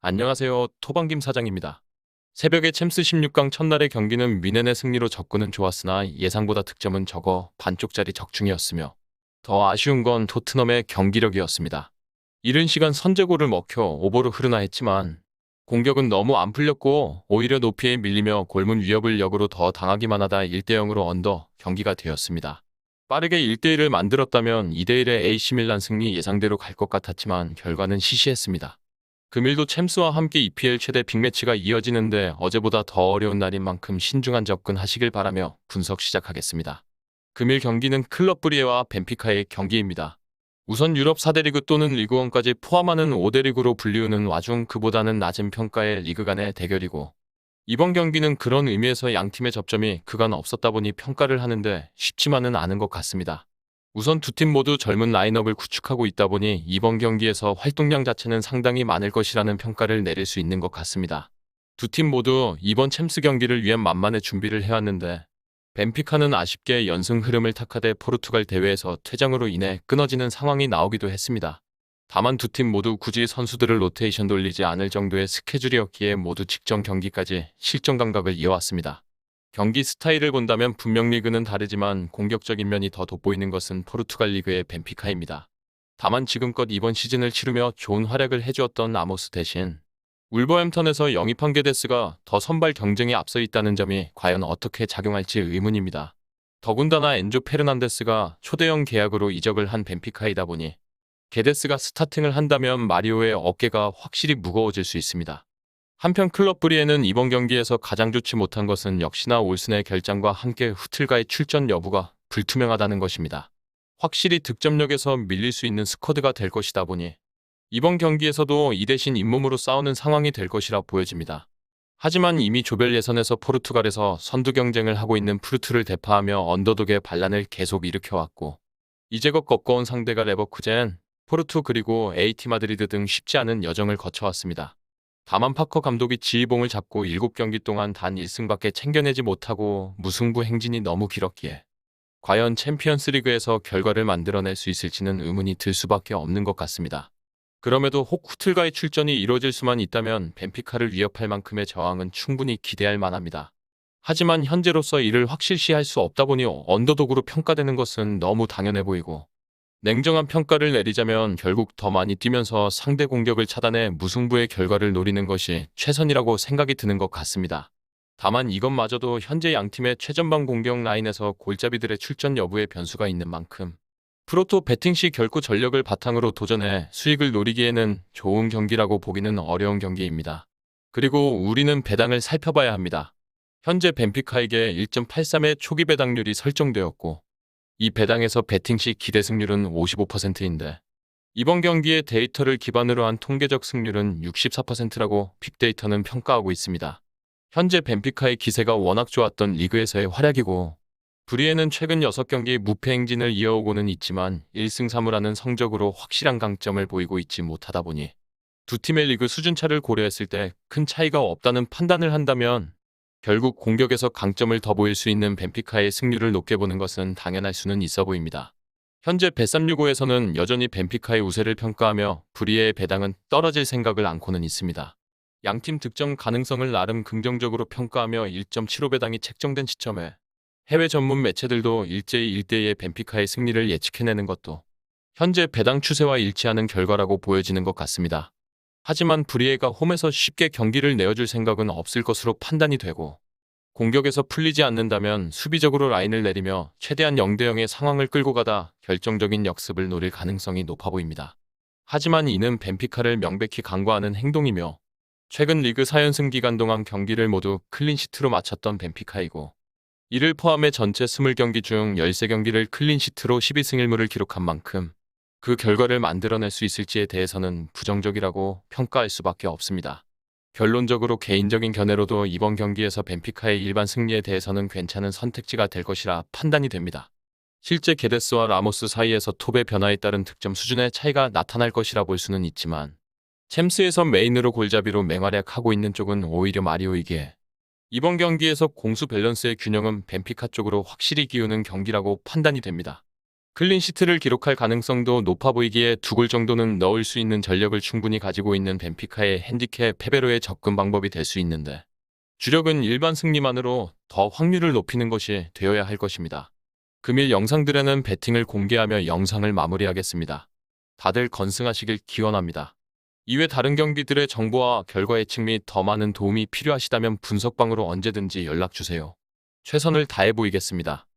안녕하세요. 토방김 사장입니다. 새벽에 챔스 16강 첫날의 경기는 미넨의 승리로 접근은 좋았으나 예상보다 득점은 적어 반쪽짜리 적중이었으며 더 아쉬운 건 토트넘의 경기력이었습니다. 이른 시간 선제골을 먹혀 오버로 흐르나 했지만 공격은 너무 안 풀렸고 오히려 높이에 밀리며 골문 위협을 역으로 더 당하기만 하다 1대0으로 언더 경기가 되었습니다. 빠르게 1대1을 만들었다면 2대1의 AC밀란 승리 예상대로 갈 것 같았지만 결과는 시시했습니다. 금일도 챔스와 함께 EPL 최대 빅매치가 이어지는데 어제보다 더 어려운 날인 만큼 신중한 접근하시길 바라며 분석 시작하겠습니다. 금일 경기는 클럽 브리에와 벤피카의 경기입니다. 우선 유럽 4대 리그 또는 리그원까지 포함하는 5대 리그로 불리우는 와중 그보다는 낮은 평가의 리그 간의 대결이고 이번 경기는 그런 의미에서 양팀의 접점이 그간 없었다 보니 평가를 하는데 쉽지만은 않은 것 같습니다. 우선 두 팀 모두 젊은 라인업을 구축하고 있다 보니 이번 경기에서 활동량 자체는 상당히 많을 것이라는 평가를 내릴 수 있는 것 같습니다. 두 팀 모두 이번 챔스 경기를 위한 만만의 준비를 해왔는데 벤피카는 아쉽게 연승 흐름을 탓하되 포르투갈 대회에서 퇴장으로 인해 끊어지는 상황이 나오기도 했습니다. 다만 두 팀 모두 굳이 선수들을 로테이션 돌리지 않을 정도의 스케줄이었기에 모두 직전 경기까지 실전 감각을 이어왔습니다. 경기 스타일을 본다면 분명 리그는 다르지만 공격적인 면이 더 돋보이는 것은 포르투갈 리그의 벤피카입니다. 다만 지금껏 이번 시즌을 치르며 좋은 활약을 해주었던 라모스 대신 울버햄턴에서 영입한 게데스가 더 선발 경쟁에 앞서 있다는 점이 과연 어떻게 작용할지 의문입니다. 더군다나 엔조 페르난데스가 초대형 계약으로 이적을 한 벤피카이다 보니 게데스가 스타팅을 한다면 마리오의 어깨가 확실히 무거워질 수 있습니다. 한편 클럽 브리에는 이번 경기에서 가장 좋지 못한 것은 역시나 올슨의 결장과 함께 후틀가의 출전 여부가 불투명하다는 것입니다. 확실히 득점력에서 밀릴 수 있는 스쿼드가 될 것이다 보니 이번 경기에서도 이 대신 잇몸으로 싸우는 상황이 될 것이라 보여집니다. 하지만 이미 조별 예선에서 포르투갈에서 선두 경쟁을 하고 있는 푸르투를 대파하며 언더독의 반란을 계속 일으켜왔고 이제껏 겪어온 상대가 레버쿠젠, 포르투 그리고 AT 마드리드 등 쉽지 않은 여정을 거쳐왔습니다. 다만 파커 감독이 지휘봉을 잡고 7경기 동안 단 1승밖에 챙겨내지 못하고 무승부 행진이 너무 길었기에 과연 챔피언스 리그에서 결과를 만들어낼 수 있을지는 의문이 들 수밖에 없는 것 같습니다. 그럼에도 혹 후틀가의 출전이 이뤄질 수만 있다면 벤피카를 위협할 만큼의 저항은 충분히 기대할 만합니다. 하지만 현재로서 이를 확실시할 수 없다 보니 언더독으로 평가되는 것은 너무 당연해 보이고 냉정한 평가를 내리자면 결국 더 많이 뛰면서 상대 공격을 차단해 무승부의 결과를 노리는 것이 최선이라고 생각이 드는 것 같습니다. 다만 이것마저도 현재 양팀의 최전방 공격 라인에서 골잡이들의 출전 여부에 변수가 있는 만큼 프로토 배팅 시 결코 전력을 바탕으로 도전해 수익을 노리기에는 좋은 경기라고 보기는 어려운 경기입니다. 그리고 우리는 배당을 살펴봐야 합니다. 현재 벤피카에게 1.83의 초기 배당률이 설정되었고 이 배당에서 배팅 시 기대 승률은 55%인데 이번 경기의 데이터를 기반으로 한 통계적 승률은 64%라고 빅데이터는 평가하고 있습니다. 현재 벤피카의 기세가 워낙 좋았던 리그에서의 활약이고 브리에는 최근 6경기 무패 행진을 이어오고는 있지만 1승 3무라는 성적으로 확실한 강점을 보이고 있지 못하다 보니 두 팀의 리그 수준차를 고려했을 때 큰 차이가 없다는 판단을 한다면 결국 공격에서 강점을 더 보일 수 있는 벤피카의 승률을 높게 보는 것은 당연할 수는 있어 보입니다. 현재 bet365에서는 여전히 벤피카의 우세를 평가하며 브리에의 배당은 떨어질 생각을 않고는 있습니다. 양팀 득점 가능성을 나름 긍정적으로 평가하며 1.75 배당이 책정된 시점에 해외 전문 매체들도 일제히 1대2의 벤피카의 승리를 예측해내는 것도 현재 배당 추세와 일치하는 결과라고 보여지는 것 같습니다. 하지만 브리에가 홈에서 쉽게 경기를 내어줄 생각은 없을 것으로 판단이 되고 공격에서 풀리지 않는다면 수비적으로 라인을 내리며 최대한 0대0의 상황을 끌고 가다 결정적인 역습을 노릴 가능성이 높아 보입니다. 하지만 이는 벤피카를 명백히 간과하는 행동이며 최근 리그 4연승 기간 동안 경기를 모두 클린시트로 마쳤던 벤피카이고 이를 포함해 전체 20경기 중 13경기를 클린시트로 12승 1무를 기록한 만큼 그 결과를 만들어낼 수 있을지에 대해서는 부정적이라고 평가할 수밖에 없습니다. 결론적으로 개인적인 견해로도 이번 경기에서 벤피카의 일반 승리에 대해서는 괜찮은 선택지가 될 것이라 판단이 됩니다. 실제 게데스와 라모스 사이에서 톱의 변화에 따른 득점 수준의 차이가 나타날 것이라 볼 수는 있지만 챔스에서 메인으로 골잡이로 맹활약하고 있는 쪽은 오히려 마리오이기에 이번 경기에서 공수 밸런스의 균형은 벤피카 쪽으로 확실히 기우는 경기라고 판단이 됩니다. 클린시트를 기록할 가능성도 높아 보이기에 2골 정도는 넣을 수 있는 전력을 충분히 가지고 있는 벤피카의 핸디캡 페베로의 접근 방법이 될 수 있는데 주력은 일반 승리만으로 더 확률을 높이는 것이 되어야 할 것입니다. 금일 영상들에는 배팅을 공개하며 영상을 마무리하겠습니다. 다들 건승하시길 기원합니다. 이외 다른 경기들의 정보와 결과 예측 및 더 많은 도움이 필요하시다면 분석방으로 언제든지 연락주세요. 최선을 다해 보이겠습니다.